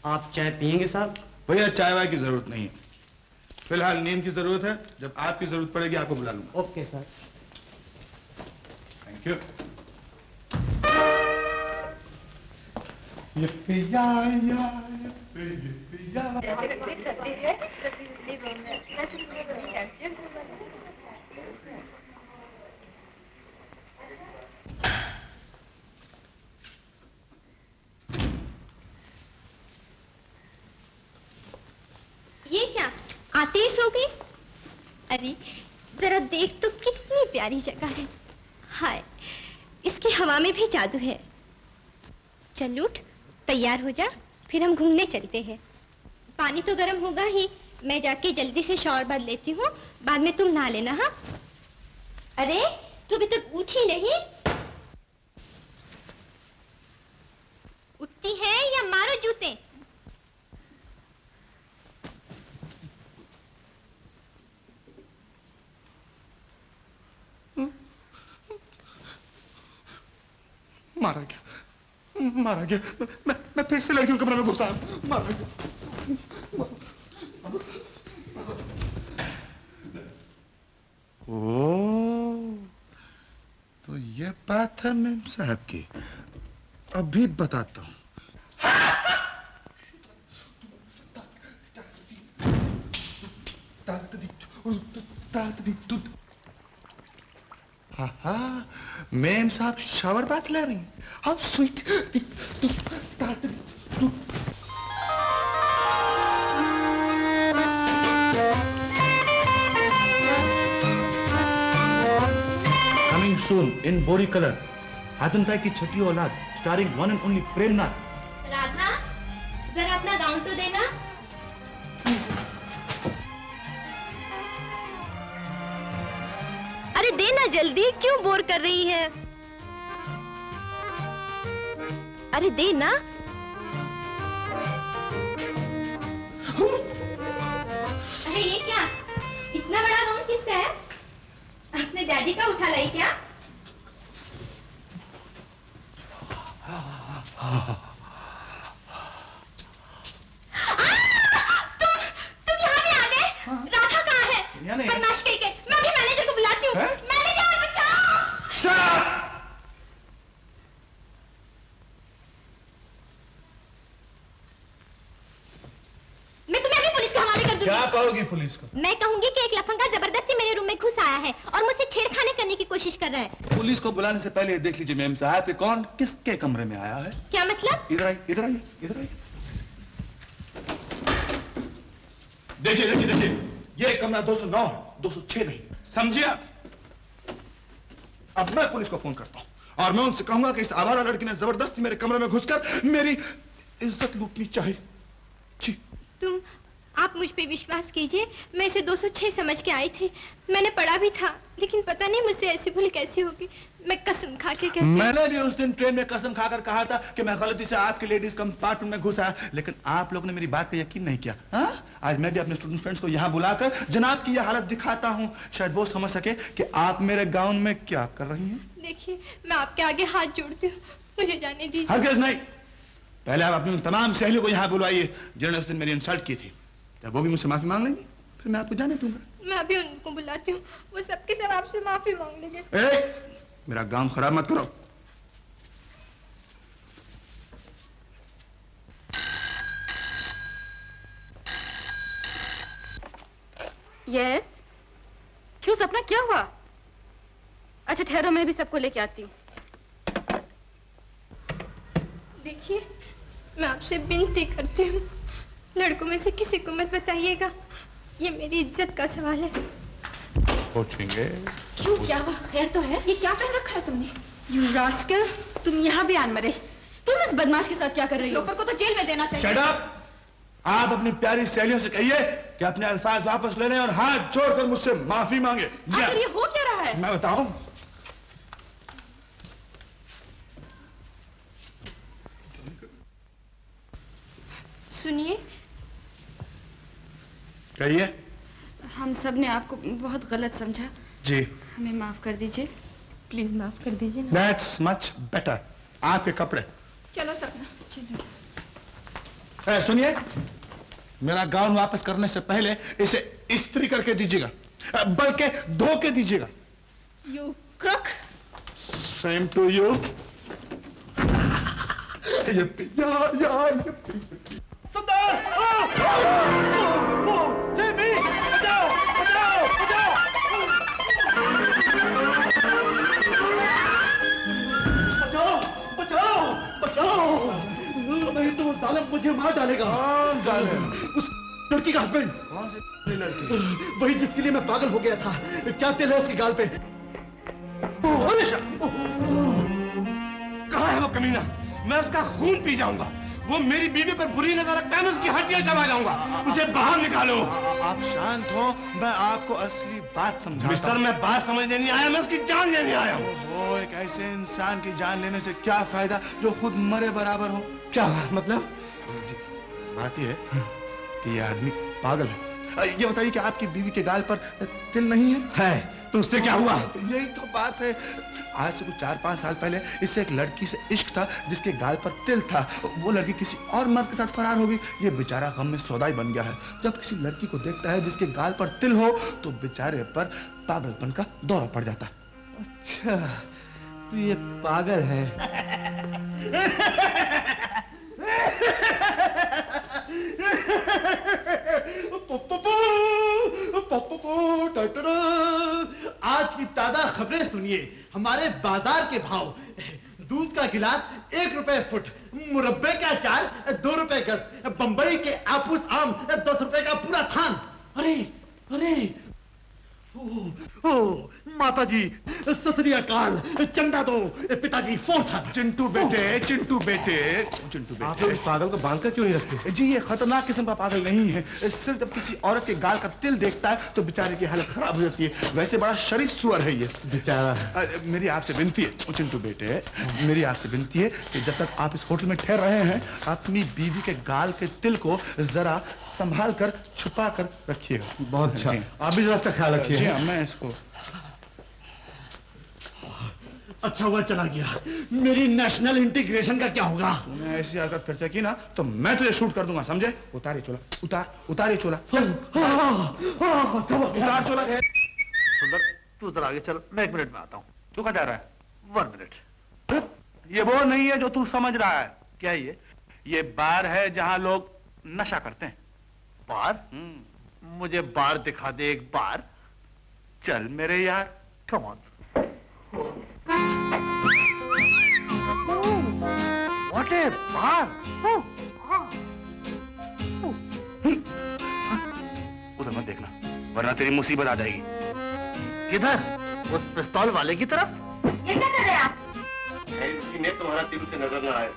आप चाय पियेंगे साहब? भैया चाय वाय की जरूरत नहीं है, फिलहाल नींद की जरूरत है। जब आपकी जरूरत पड़ेगी आपको बुला लूंगा। Okay sir. Thank you. ये क्या आते ही सो गई? अरे जरा देख तो कितनी प्यारी जगह है। हाय, इसकी हवा में भी जादू है। चल उठ, तैयार हो जा, फिर हम घूमने चलते हैं। पानी तो गर्म होगा ही, मैं जाके जल्दी से शॉवर बांध लेती हूँ, बाद में तुम नहा लेना। हाँ? अरे तू अभी तक उठी नहीं? उठती है या मारो जूते? मारा गया, मारा गया। मैं फिर से लड़कियों के कमरे में घुसा, मारा गया। ओ, तो ये बात है मेम साहब की। अभी बताता हूँ। हाँ, मैम साहब शावर बात ले रही। How sweet. कमिंग सून इन बोरी कलर, हाथन भाई की छठी औलाद, starring one and only Premnath. Radha, जरा अपना गाउन तो देना। अरे देना जल्दी, क्यों बोर कर रही है? अरे देना। अरे ये क्या, इतना बड़ा गाउन किसका है? अपने डैडी का उठा लाई क्या? तुम यहाँ पे आ गए? राधा कहाँ है? बदमाश कहीं के। मैं भी मैनेजर को बुलाती हूँ। मैनेजर बचाओ। मैं तुम्हें अभी पुलिस के हवाले कर दूंगी। क्या कहोगी पुलिस को? मैं कहूंगी कि एक लफंगा जबरदस्ती मेरे रूम में घुस आया है और मुझसे छेड़खानी करने की कोशिश कर रहा है। पुलिस को बुलाने से पहले देख लीजिए मैम साहब कि कौन किसके कमरे में आया है। क्या मतलब? इधर आइए, इधर आइए, इधर आइए। देखिए देखिए देखिए, ये कमरा 209 है, 206 नहीं, समझिए आप? अब मैं पुलिस को फोन करता हूँ और मैं उनसे कहूंगा कि इस आवारा लड़की ने जबरदस्ती मेरे कमरे में घुसकर मेरी इज्जत लूटनी चाहिए। तुम, आप मुझ पे विश्वास कीजिए, मैं इसे 206 समझ के आई थी। मैंने पढ़ा भी था, लेकिन पता नहीं मुझसे ऐसी भूल कैसी होगी। मैं कसम खा के कहती हूँ। मैंने भी उस दिन ट्रेन में कसम खाकर कहा था कि मैं गलती से आपके लेडीज कंपार्टमेंट में घुस आया, लेकिन आप लोग ने मेरी बात का यकीन नहीं किया। हाँ? आज मैं भी अपने स्टूडेंट फ्रेंड्स को यहाँ बुलाकर जनाब की यह हालत दिखाता हूँ, शायद वो समझ सके कि आप मेरे गाउन में क्या कर रही हैं। देखिए, मैं आपके आगे हाथ जोड़ती हूँ, मुझे जाने दीजिए। हरगिज़ नहीं, पहले आप अपनी उन तमाम सहेलियों को यहाँ बुलवाइए जिन्होंने उस दिन मेरी इंसल्ट की थी। जब वो भी मुझसे माफी मांग लेंगी, फिर मैं आपको जाने दूंगा। मैं अभी उनको बुलाती हूँ, वो सबके सब आपसे माफी मांग लेंगे। मेरा गाउन खराब मत करो। यस, क्यों सपना, क्या हुआ? अच्छा ठहरो, मैं भी सबको लेके आती हूँ। देखिए, मैं आपसे विनती करती हूँ, लड़कों में से किसी को मत बताइएगा, ये मेरी इज्जत का सवाल है। पूछेंगे। क्यों, क्या हुआ? खैर तो है? ये क्या पहन रखा है तुमने? यू रास्कल, तुम यहाँ भी आन मरे। तुम इस बदमाश के साथ क्या कर रही हो? लोफर को तो जेल में देना चाहिए। Shut up! आप अपनी प्यारी सहेलियों से कहिए कि अपने अल्फाज वापस ले लें और हाथ जोड़कर मुझसे माफी मांगे। आखिर ये हो क्या रहा है? मैं बताऊं? सुनिए। कहिए। हम सब ने आपको बहुत गलत समझा जी। हमें माफ कर दीजिए, प्लीज माफ कर दीजिए। That's much better। आपके कपड़े। चलो सपना, चलो। सुनिए, मेरा गाउन वापस करने से पहले इसे इस्त्री करके दीजिएगा, बल्कि धो के दीजिएगा। You crook! Same to you. सुंदर! Save me! बचाओ! बचाओ! बचाओ! बचाओ! बचाओ! बचाओ! नहीं तो वो जालिम मुझे मार डालेगा। कौन जालिम? उस लड़की का हस्बैंड। कौन सी लड़की? वही जिसके लिए मैं पागल हो गया था। क्या तिल है उसके गाल पे? कहाँ है वो कमीना? मैं उसका खून पी जाऊंगा। वो मेरी बीवी पर बुरी नजर रखता है, मैं उसकी हड्डियां चबा जाऊंगा। उसे बाहर निकालो। आप शांत हो, मैं आपको असली बात समझाता हूं। मिस्टर, मैं बात समझने नहीं आया, मैं उसकी जान लेने आया हूँ। ओहो, एक ऐसे इंसान की जान लेने से क्या फायदा जो खुद मरे बराबर हो? क्या मतलब? बात यह है कि ये आदमी पागल है। ये बताइए कि आपकी बीवी के गाल पर तिल नहीं है? तो उससे क्या हुआ? यही तो बात है। आज से कुछ 4-5 साल पहले इससे एक लड़की से इश्क था जिसके गाल पर तिल था। वो लड़की किसी और मर्द के साथ फरार हो गई। ये बेचारा गम में सौदाई बन गया है। जब किसी लड़की को देखता है जिसके गाल पर तिल हो तो बेचारे पर पागलपन का दौरा पड़ जाता है। अच्छा, तो ये पागल है। आज की ताजा खबरें सुनिए। हमारे बाजार के भाव: दूध का गिलास 1 रुपए फुट, मुरब्बे का अचार 2 रुपए गज, बंबई के आपूस आम 10 रुपए का पूरा थान। अरे अरे ओ माता जी, सत श्री अकाल, चंदा दो, पिताजी फोर्स। चिंटू बेटे, चिंटू बेटे, चिंटू बेटे, आप लोग इस पागल को बांधकर क्यों नहीं रखते? जी ये खतरनाक किस्म का पागल नहीं है। सिर्फ जब किसी औरत के गाल का तिल देखता है तो बेचारे की हालत खराब हो जाती है। वैसे बड़ा शरीफ सुअर है ये बेचारा। मेरी आपसे विनती है चिंटू बेटे, मेरी आपसे विनती है कि जब तक आप इस होटल में ठहर रहे हैं अपनी बीवी के गाल के तिल को जरा संभाल कर छुपा कर रखिएगा। बहुत अच्छा, आप भी जरा इसका ख्याल रखिए। जी हाँ, मैं इसको। अच्छा हुआ चला गया। मेरी नेशनल इंटीग्रेशन का क्या होगा? तूने ऐसी हरकत फिर से की ना तो मैं तुझे शूट कर दूंगा, समझे? उतारे चोला, उतारे चोला, उतार चोला। सुंदर, तू जरा आगे चल, मैं 1 मिनट में आता हूँ। तू कहाँ जा रहा है? 1 मिनट। ये वो नहीं है जो तू समझ रहा है। क्या ये बार है जहां लोग नशा करते हैं। बार? मुझे बार दिखा दे एक बार। चल मेरे यार, कम ऑन। व्हाट ए बार! उधर मत देखना वरना तेरी मुसीबत आ जाएगी। किधर? उस पिस्तौल वाले की तरफ? ये क्या कर रहे हैं आप? तुम्हारा तिल से नजर ना आए।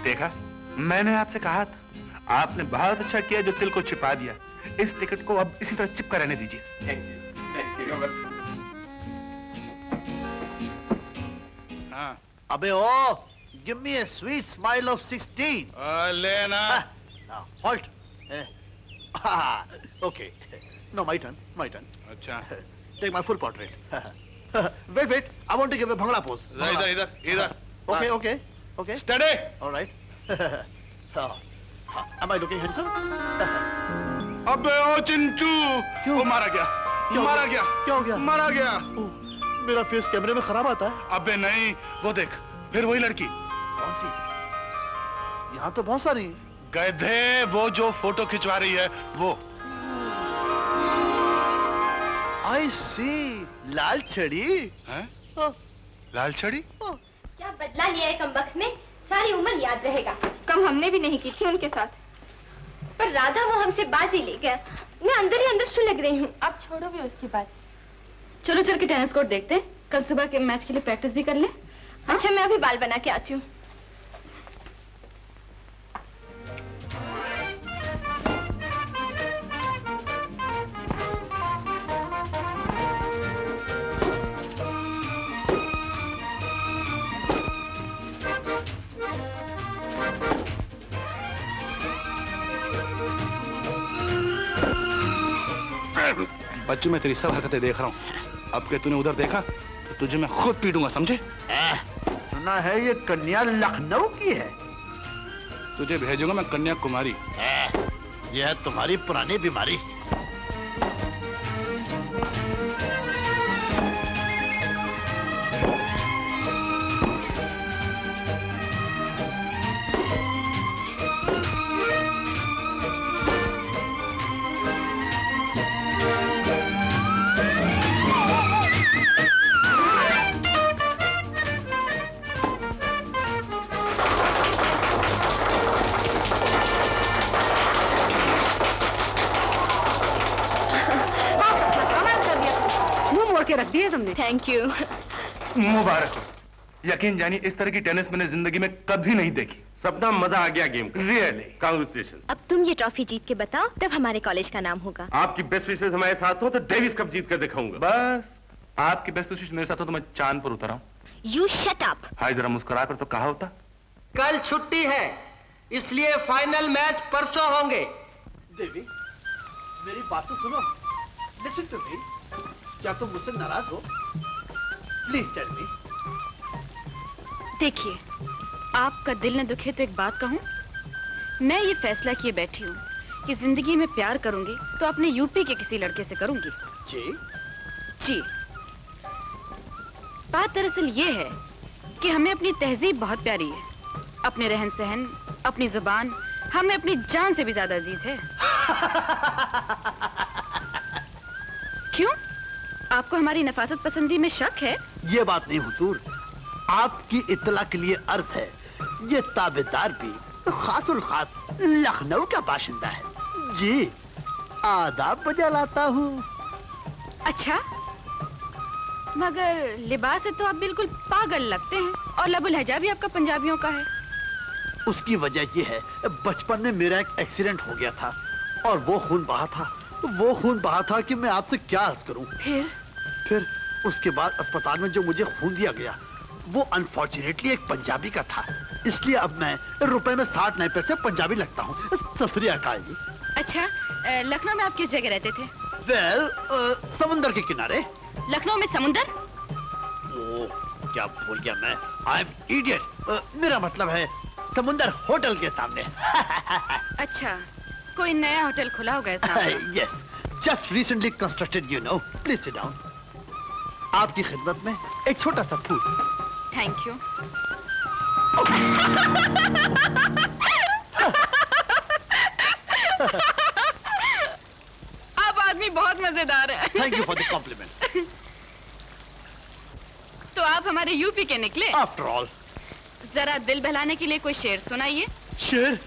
देखा, मैंने आपसे कहा था। आपने बहुत अच्छा किया जो तिल को छिपा दिया। इस टिकट को अब इसी तरह चिपका रहने दीजिए। Thank you. हाँ। अबे ओ, give me a sweet smile of 16। लेना। Halt. Okay, no my turn. अच्छा। Take my full portrait. Wait, I want to give a bhangra pose. इधर। Okay. Study. All right. Am I looking handsome? अबे ओ चिंटू, क्यों? वो मारा गया। क्या हो गया? मारा गया। मेरा फेस कैमरे में खराब आता है। अबे नहीं, वो देख, फिर वही लड़की। कौन सी? यहाँ तो बहुत सारी। गधे, वो जो फोटो खिंचवा रही है वो। I see. लाल छड़ी। हैं? हाँ, लाल छड़ी? हाँ। क्या बदला लिया है कमबख्त ने? सारी उम्र याद रहेगा। कम हमने भी नहीं की थी उनके साथ। पर राधा वो हमसे बाजी ले गया। मैं अंदर ही अंदर सुलग रही हूँ। अब छोड़ो भी उसकी बात। चलो चल के टेनिस कोर्ट देखते हैं। कल सुबह के मैच के लिए प्रैक्टिस भी कर ले। अच्छा, मैं अभी बाल बना के आती हूँ। बच्चों, मैं तेरी सब हरकतें देख रहा हूँ। अब के तूने उधर देखा तो तुझे मैं खुद पीटूंगा, समझे? सुना है ये कन्या लखनऊ की है। तुझे भेजूंगा मैं कन्याकुमारी। यह है तुम्हारी पुरानी बीमारी। के रख दिए तुमने। Thank you. मुबारक हो। यकीन जानिए इस तरह की टेनिस मैंने जिंदगी में कभी नहीं देखी। सपना मजा आ गया गेम का। Really congratulation. अब तुम ये ट्रॉफी जीत के बताओ, तब हमारे कॉलेज का नाम होगा। आपकी बेस्ट विशेष हमारे साथ हो तो डेविस कप जीत कर दिखाऊंगा। बस आपकी बेस्ट विशेष मेरे साथ हो तो मैं चांद पर उतर आऊं। You shut up. हाय जरा मुस्कुरा कर तो कहा होता। कल छुट्टी है, इसलिए फाइनल मैच परसों होंगे। देवी, मेरी बात तो सुनो। Listen to me. क्या तुम मुझसे नाराज हो? Please tell me. देखिए, आपका दिल न दुखे तो एक बात कहूं, मैं ये फैसला किए बैठी हूँ कि जिंदगी में प्यार करूंगी तो अपने यूपी के किसी लड़के से करूंगी। जी? जी। बात दरअसल ये है कि हमें अपनी तहजीब बहुत प्यारी है, अपने रहन सहन, अपनी जुबान हमें अपनी जान से भी ज्यादा अजीज है। क्यों? आपको हमारी नफासत पसंदी में शक है? ये बात नहीं हुजूर, आपकी इत्तला के लिए अर्ज है, ये ताबेदार भी खासुल खास लखनऊ का बाशिंदा है। जी, आदाब बजा लाता हूँ। अच्छा, मगर लिबास से तो आप बिल्कुल पागल लगते हैं और लबो लहजा भी आपका पंजाबियों का है। उसकी वजह ये है, बचपन में मेरा एक एक्सीडेंट हो गया था और वो खून बहा था कि मैं आपसे क्या अर्ज करूं। फिर उसके बाद अस्पताल में जो मुझे खून दिया गया वो अनफॉर्चुनेटली एक पंजाबी का था, इसलिए अब मैं रुपए में 60 नए पैसे पंजाबी लगता हूँ। सत श्री अकाल जी। अच्छा, लखनऊ में आप किस जगह रहते थे? वेल, समुंदर के किनारे। लखनऊ में समुंदर? ओ, क्या भूल गया मैं। I am idiot. मेरा मतलब है समुंदर होटल के सामने। अच्छा, कोई नया होटल खुला होगा सामने? Yes, just recently constructed, you know. Please sit down. आपकी खिदमत में एक छोटा सा फूल। Thank you. आप आदमी बहुत मजेदार है। Thank you for the compliments. तो आप हमारे यूपी के निकले? After all. जरा दिल बहलाने के लिए कोई शेर सुनाइए। शेर?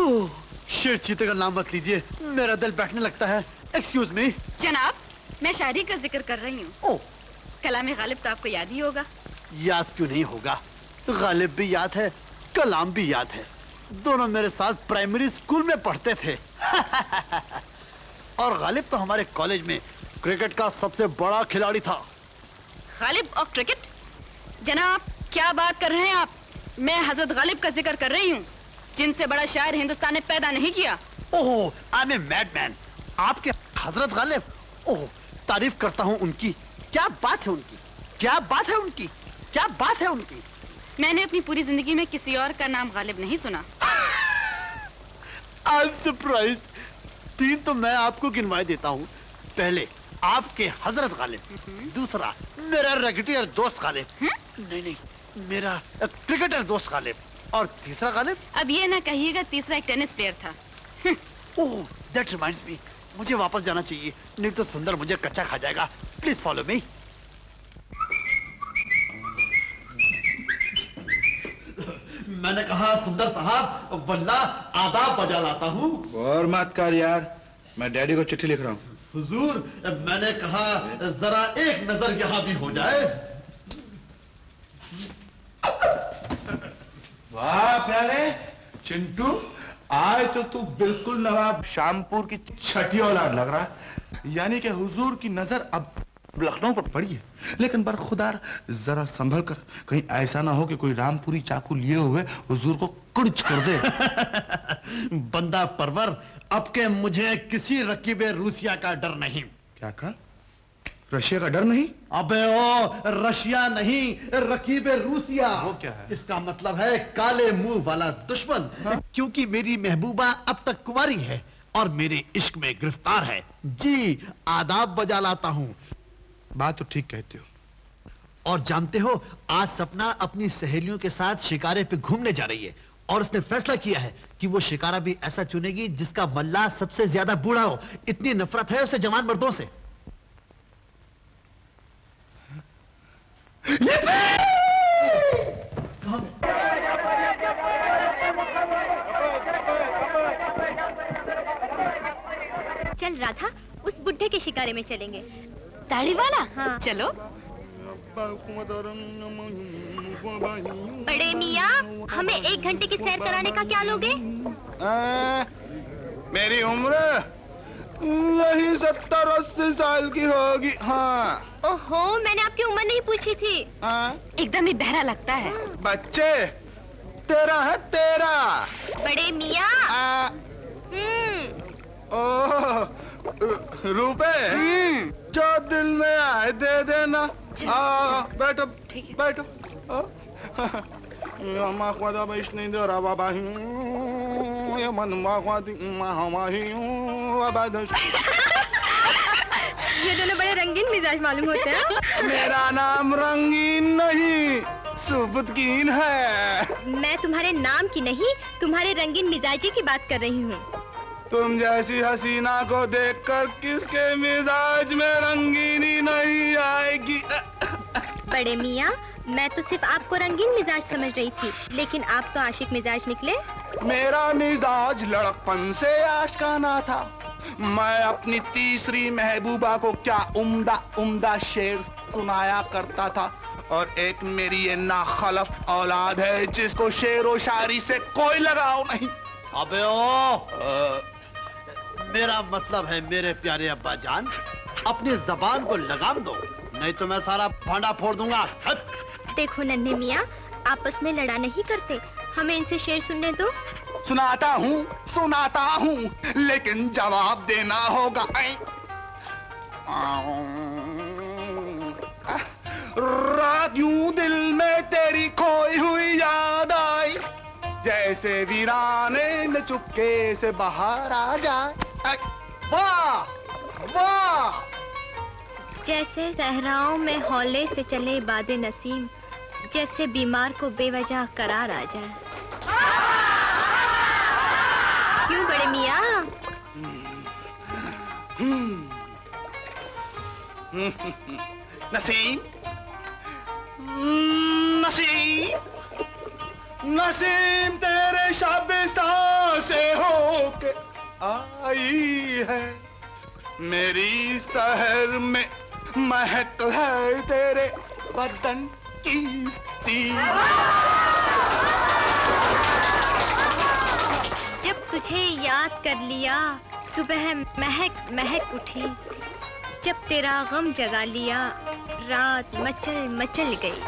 ओह, शेर चीते का नाम मत लीजिए, मेरा दिल बैठने लगता है। Excuse me. जनाब, मैं शायरी का जिक्र कर रही हूँ। ओह, कलाम गालिब तो आपको याद ही होगा। याद क्यों नहीं होगा, गालिब भी याद है, कलाम भी याद है। दोनों मेरे साथ प्राइमरी स्कूल में पढ़ते थे। और गालिब तो हमारे कॉलेज में क्रिकेट का सबसे बड़ा खिलाड़ी था। गालिब और क्रिकेट? जनाब, क्या बात कर रहे हैं आप? मैं हजरत गालिब का जिक्र कर रही हूँ, जिनसे बड़ा शायर हिंदुस्तान ने पैदा नहीं किया। ओह, आई एम ए मैडमैन। आपके हजरत गालिब? ओह, तारीफ करता हूँ उनकी। क्या बात है उनकी, क्या बात है उनकी, क्या बात है उनकी। मैंने अपनी पूरी जिंदगी में किसी और का नाम गालिब नहीं सुना। I am surprised. 3 तो मैं आपको गिनवाए देता हूँ। पहले आपके हजरत गालिब, दूसरा मेरा रेगुलर दोस्त गालिब, नहीं, मेरा क्रिकेटर दोस्त गालिब, और तीसरा गालिब? अब ये ना कहिएगा तीसरा एक टेनिस प्लेयर था। ओह, दैट रिमाइंड्स मी, मुझे वापस जाना चाहिए, नहीं तो सुंदर मुझे कच्चा खा जाएगा। Please follow me. मैंने कहा सुंदर साहब, वल्ला आदाब बजा लाता हूँ। और मत कर यार, मैं डैडी को चिट्ठी लिख रहा हूँ। हुजूर, मैंने कहा जरा एक नजर यहाँ भी हो जाए। वाह प्यारे चिंटू, आज तो तू बिल्कुल नवाब शामपुर की छठी औलाद लग रहा है। यानी कि हुजूर की नजर अब लखनऊ पर पड़ी है, लेकिन बरखुदार जरा संभल कर, कहीं ऐसा ना हो कि कोई रामपुरी चाकू लिए हुए हुजूर को कुड़च कर दे। बंदा परवर, अब के मुझे किसी रकीबे रूसिया का डर नहीं। क्या कहा? रशिया का डर नहीं? अबे ओ, रशिया नहीं, रकीबे रूसिया। वो क्या है? इसका मतलब है काले मुंह वाला दुश्मन। हाँ? क्योंकि मेरी महबूबा अब तक कुंवारी है और मेरे इश्क में गिरफ्तार है। जी, आदाब बजा लाता हूं। बात तो ठीक कहते हो। और जानते हो, आज सपना अपनी सहेलियों के साथ शिकारे पे घूमने जा रही है और उसने फैसला किया है कि वो शिकारा भी ऐसा चुनेगी जिसका मल्लाह सबसे ज्यादा बूढ़ा हो। इतनी नफरत है उसे जवान मर्दों से। चल राधा, उस बुड्ढे के शिकारे में चलेंगे। दाढ़ी वाला? हाँ। चलो। बड़े मियाँ, हमें 1 घंटे की सैर कराने का क्या लोगे? मेरी उम्र वही 70-80 साल की होगी। हाँ। ओहो, मैंने आपकी उम्र नहीं पूछी थी। एकदम ही बहरा लगता है। बच्चे, तेरा है तेरा। बड़े मियाँ। ओह, रुपए जो दिल में आए दे देना। बैठो बैठो। नहीं दे रहा बाबा। ये दोनों बड़े रंगीन मिजाज मालूम होते हैं। मेरा नाम रंगीन नहीं, सुबुतकीन है। मैं तुम्हारे नाम की नहीं, तुम्हारे रंगीन मिजाजी की बात कर रही हूँ। तुम जैसी हसीना को देखकर किसके मिजाज में रंगीनी नहीं आएगी। बड़े मियाँ, मैं तो सिर्फ आपको रंगीन मिजाज समझ रही थी, लेकिन आप तो आशिक मिजाज निकले। मेरा मिजाज लड़कपन से आशिकाना था। मैं अपनी तीसरी महबूबा को क्या उम्दा उम्दा शेर सुनाया करता था, और एक मेरी ये नाखलफ औलाद है जिसको शेरो शायरी से कोई लगाव नहीं। अबे ओ, मेरा मतलब है मेरे प्यारे अब्बा जान, अपनी जबान को लगाम दो, नहीं तो मैं सारा भांडा फोड़ दूंगा। देखो नन्हे मियाँ, आपस में लड़ा नहीं करते, हमें इनसे शेर सुनने दो। सुनाता हूँ, लेकिन जवाब देना होगा। रात यूं दिल में तेरी खोई हुई याद आई, जैसे वीराने में चुपके से बाहर आ जाए। वाह वाह। जैसे सहराओं में हौले से चले बादे नसीम, जैसे बीमार को बेवजह करार आ जाए। क्यों बड़े मियाँ? नसीम, नसीम, नसीम तेरे शाबिस्तान से होके आई है, मेरी शहर में महक है तेरे बदन की सी। जब तुझे याद कर लिया सुबह महक महक उठी, जब तेरा गम जगा लिया रात मचल मचल गई।